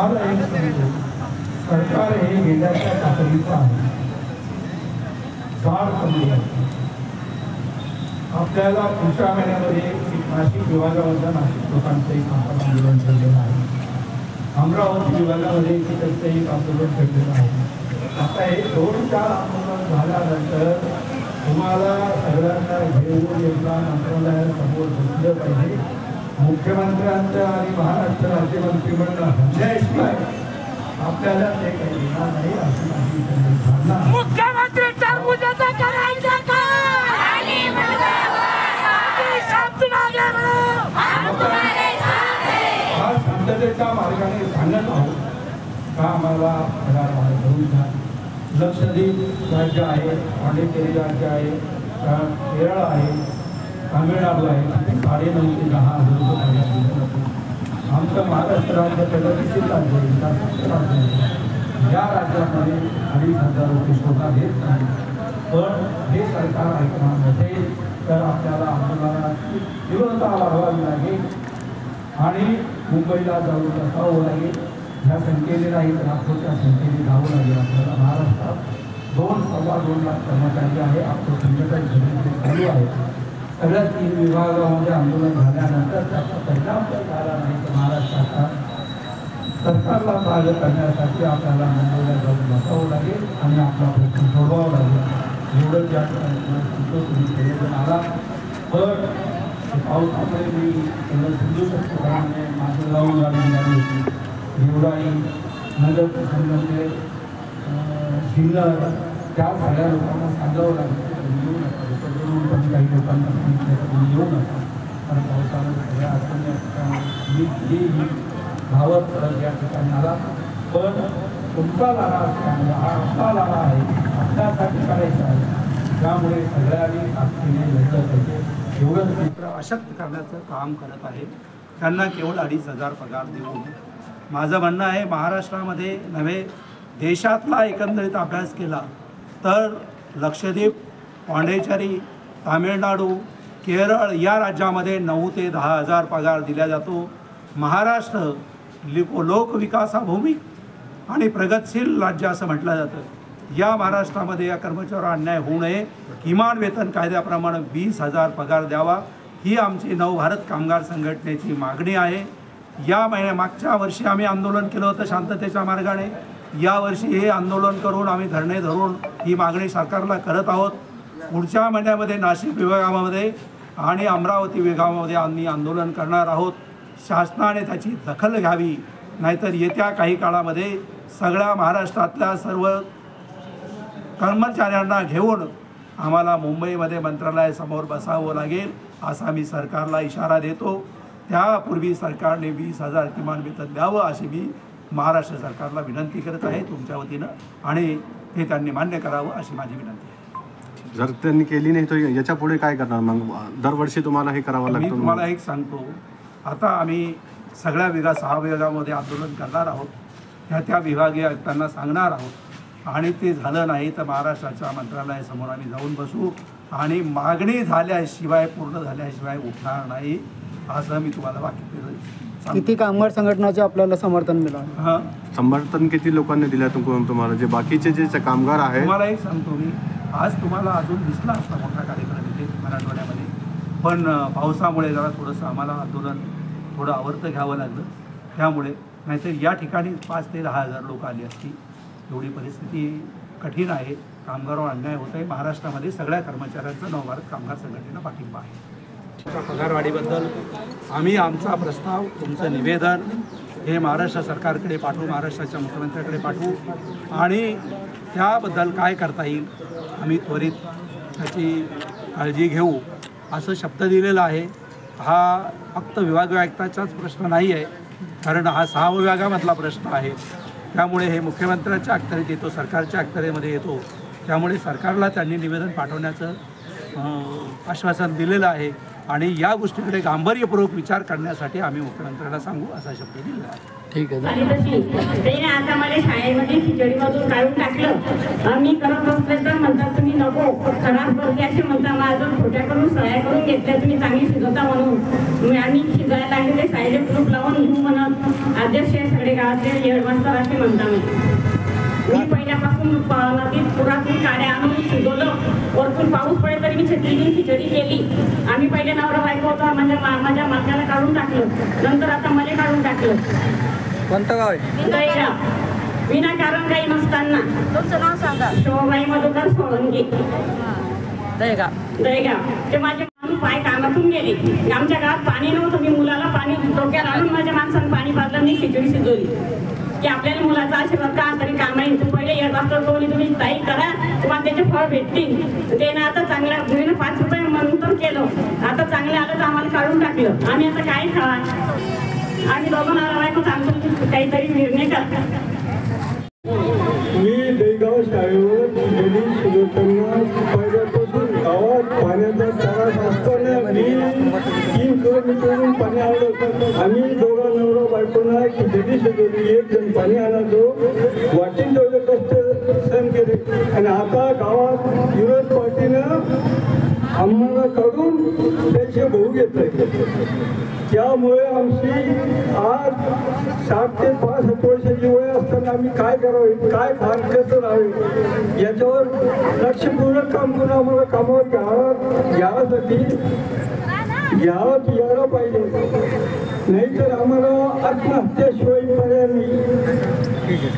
तुम्हाला एक सांगतो, सरकार हे गेल्याच्या तातडीचं आहे, जाड कमी आहे. आपल्याला पुढच्या महिन्यामध्ये नाशिक विभागामध्ये नाशिक लोकांचं एक आंदोलन ठेवलेलं आहे, अमरावती विभागामध्ये तिकडचं एक आंदोलन ठेवलेलं आहे. आता हे 2-4 आंदोलन झाल्यानंतर तुम्हाला सगळ्यांना घेऊन एकदा मंत्रालयासमोर बसलं पाहिजे. मुख्यमंत्र्यांचं आणि महाराष्ट्र राज्य मंत्रिमंडळ हल्ल्याशिवाय आपल्याला ते काही देणार नाही अशी माझी भावना. मुख्यमंत्री टरबुजाचा करायचा का? शांततेच्या मार्गाने सांगत आहोत का आम्हाला पगार वाढ करून द्या. लक्षद्वीप राज्य आहे, पांडिचेरी राज्य आहे, केरळ आहे, तामिळनाडू आहे, 9.5 ते 10,000 रुपये पगार दिले जातो. आमचं महाराष्ट्र राज्य प्रगतीशील राज्य आहे, विकासशील राज्य आहे. या राज्यामध्ये 2,500 रुपये स्वतः देत नाही. पण हे सरकार ऐकणार नसेल तर आपल्याला आंदोलनाची तीव्रता वाढवावी लागेल आणि मुंबईला जाऊन बसावं लागेल. ह्या संख्येने नाही तर लाखोच्या संख्येने जावं लागेल. आपल्याला महाराष्ट्रात 2-2.25 लाख कर्मचारी आहे. आपलं संघटन चालू आहे. सगळ्या 3 विभागामध्ये आंदोलन झाल्यानंतर त्याचा परिणाम जर झाला नाही तर महाराष्ट्राच्या सरकारला कार्य करण्यासाठी आपल्याला मुंबईला जाऊन बसावं लागेल आणि आपला प्रश्न सोडवावा लागेल. एवढं ज्या सांगतो तुम्ही प्रयोजन आला पण पावसामुळे मी त्यांना समजू शकतो. कारण माझं जाऊन गाडी मिळाली होती. एवढाही नगर प्रसंगामध्ये सिन्नर त्या सगळ्या लोकांना सांगावं लागलं येऊ नका. पण काही लोकांना सांगितलं येऊ नका कारण पावसामध्ये सगळ्या अडचणी असतात. मी धावत परत या ठिकाणी आला. पण तुमचा लढा असल्यामुळे हा आपला लढा आहे, आपल्यासाठी करायचा आहे. त्यामुळे सगळ्यांनी ताकदीने लढलं पाहिजे. एवढंच मित्र अशक्त करण्याचं काम करत आहे. त्यांना केवळ 2,500 पगार देऊन माझं म्हणणं आहे महाराष्ट्रामध्ये नव्हे देशातला एकंदरीत अभ्यास केला तर लक्षद्वीप, पांडिचेरी, तामिळनाडू, केरळ या राज्यामध्ये 9 ते 10,000 पगार दिला जातो. महाराष्ट्र लोकविकासाभूमी आणि प्रगतशील राज्य असं म्हटलं जातं. या महाराष्ट्रामध्ये या कर्मचाऱ्यांवर अन्याय होऊ नये. किमान वेतन कायद्याप्रमाणे 20,000 पगार द्यावा ही आमची नवभारत कामगार संघटनेची मागणी आहे. मागच्या वर्षी आम्ही आंदोलन केलं होतं शांततेच्या मार्गाने. यावर्षी हे आंदोलन करून आम्ही धरणे धरून ही मागणी सरकारला करत आहोत. पुढच्या महिन्यामध्ये नाशिक विभागामध्ये आणि अमरावती विभागामध्ये आम्ही आंदोलन करणार आहोत. शासनाने त्याची दखल घ्यावी नाहीतर येत्या काही काळामध्ये सगळ्या महाराष्ट्रातल्या सर्व कर्मचाऱ्यांना घेऊन आम्हाला मुंबईमध्ये मंत्रालयासमोर बसावं लागेल असा मी सरकारला इशारा देतो. त्यापूर्वी सरकारने 20,000 किमान वेतन द्यावं अशी मी महाराष्ट्र सरकारला विनंती करत आहे तुमच्या वतीनं आणि ते त्यांनी मान्य करावं अशी माझी विनंती आहे. जर त्यांनी केली नाही तर याच्या पुढे काय करणार? मग दरवर्षी तुम्हाला हे करावं लागतं. मी तुम्हाला एक सांगतो, आता आम्ही सगळ्या 6 विभागामध्ये आंदोलन करणार आहोत. त्या विभागीय आयुक्तांना सांगणार आहोत आणि ते झालं नाही तर महाराष्ट्राच्या मंत्रालयासमोर आम्ही जाऊन बसू आणि मागणी झाल्याशिवाय पूर्ण झाल्याशिवाय उठणार नाही असं मी तुम्हाला वाक्य किती कामगार संघटनाचे आपल्याला समर्थन मिळालं? समर्थन किती लोकांनी दिलं तुम्हाला? जे बाकीचे जे कामगार आहेत तुम्हाला एक सांगतो मी, आज तुम्हाला अजून दिसला असता मोठा कार्यक्रम इथे मराठवाड्यामध्ये, पण पावसामुळे जरा थोडंसं आम्हाला आंदोलन थोडं आवर्त घ्यावं लागलं. त्यामुळे नाहीतर या ठिकाणी 5 ते 10,000 लोक आली असती. एवढी परिस्थिती कठीण आहे. कामगारांवर अन्याय होत आहे. महाराष्ट्रामध्ये सगळ्या कर्मचाऱ्यांचा नवभारत कामगार संघटनेला पाठिंबा आहे. पगारवाढीबद्दल आम्ही आमचा प्रस्ताव, तुमचं निवेदन हे महाराष्ट्र सरकारकडे पाठवू, महाराष्ट्राच्या मुख्यमंत्र्याकडे पाठवू आणि त्याबद्दल काय करता येईल आम्ही त्वरित त्याची काळजी घेऊ असं शब्द दिलेला आहे. हा फक्त विभागीय आयुक्ताचाच प्रश्न नाही आहे, कारण हा 6 विभागामधला प्रश्न आहे. त्यामुळे हे मुख्यमंत्र्यांच्या अखत्यारीत येतो, सरकारच्या अखत्यारीमध्ये येतो. त्यामुळे सरकारला त्यांनी निवेदन पाठवण्याचं आश्वासन दिलेलं आहे आणि या गोष्टीकडे गांभीर्यपूर्वक विचार करण्यासाठी आम्ही मुख्यमंत्र्यांना सांगू असा शब्द दिलेला आहे. ठीक आहे. आणि तशी आता मला शाळेमध्ये खिचडीमधून काढून टाकलं. मी करत असले तर म्हणतात तुम्ही नको खराब करते असे म्हणता. माझं छोट्या करून सळ्या करून घेतल्या तुम्ही चांगली शिजवता म्हणून. आम्ही शिजायला लागले ते शाळेचे प्रूफ लावून घेऊ म्हणत. अध्यक्ष आहे सगळे गावातले हेडमास्तर असे म्हणता मी पहिल्यापासून नदीत पुरातून काड्या आणून शिजवलं, वरतून पाऊस पडे तरी मी छत्री घेऊन खिचडी केली. आम्ही पहिले नवरा बायको होता, माझ्या मालकाला काढून टाकलं, नंतर आता मला काढून टाकलं. कोणतं गाव आहे? दहीगाव. विनाकारण काही नसताना. तुमचं नाव सांगा. शोभाई मधुकर सोळंकी. दहीगाव. ते माझे माणूस पाय कामातून गेले. आमच्या गावात पाणी नव्हतं, मी मुलाला पाणी डोक्यात आणून माझ्या माणसानं पाणी पाजलं, मी खिचडी शिजवली की आपल्याला मुलाचा आशीर्वाद का तरी काम आहे. तू पहिले येतात तुम्ही ताई करा, तुम्हाला त्याचे फळ भेटतील. ते ना आता चांगल्या मुलीनं 5 रुपये म्हणून तर केलं, आता चांगलं आलं तर आम्हाला काढून टाकलं. आम्ही आता काय खावा? आम्ही दोघं नवरा बायको आमचं काहीतरी निर्णय करतात. मी दहीगाव शाळेवर खिचडी शिजवताना पहिल्यापासून गावात पाण्याचा त्रास असताना मी 3 किलोमीटरवरून पाणी आणलं. आम्ही दोघा नवरा बायकोना खिचडी शिजवली, 1 जण पाणी आणायचो, वाटेल तेवढे कष्ट सहन केले. आणि आता गावात विरोध पार्टीनं आम्हाला काढून त्याचे भाऊ घेत आहे. त्यामुळे आमची आज 60 ते 65 वर्षाची वय असताना आम्ही काय करावे, काय फार कसं राहावे याच्यावर लक्षपूर्वक काम करून आम्हाला कामावर घ्यासाठी यायला पाहिजे. नाहीतर आम्हाला आत्महत्याशिवाय पर्याय नाही.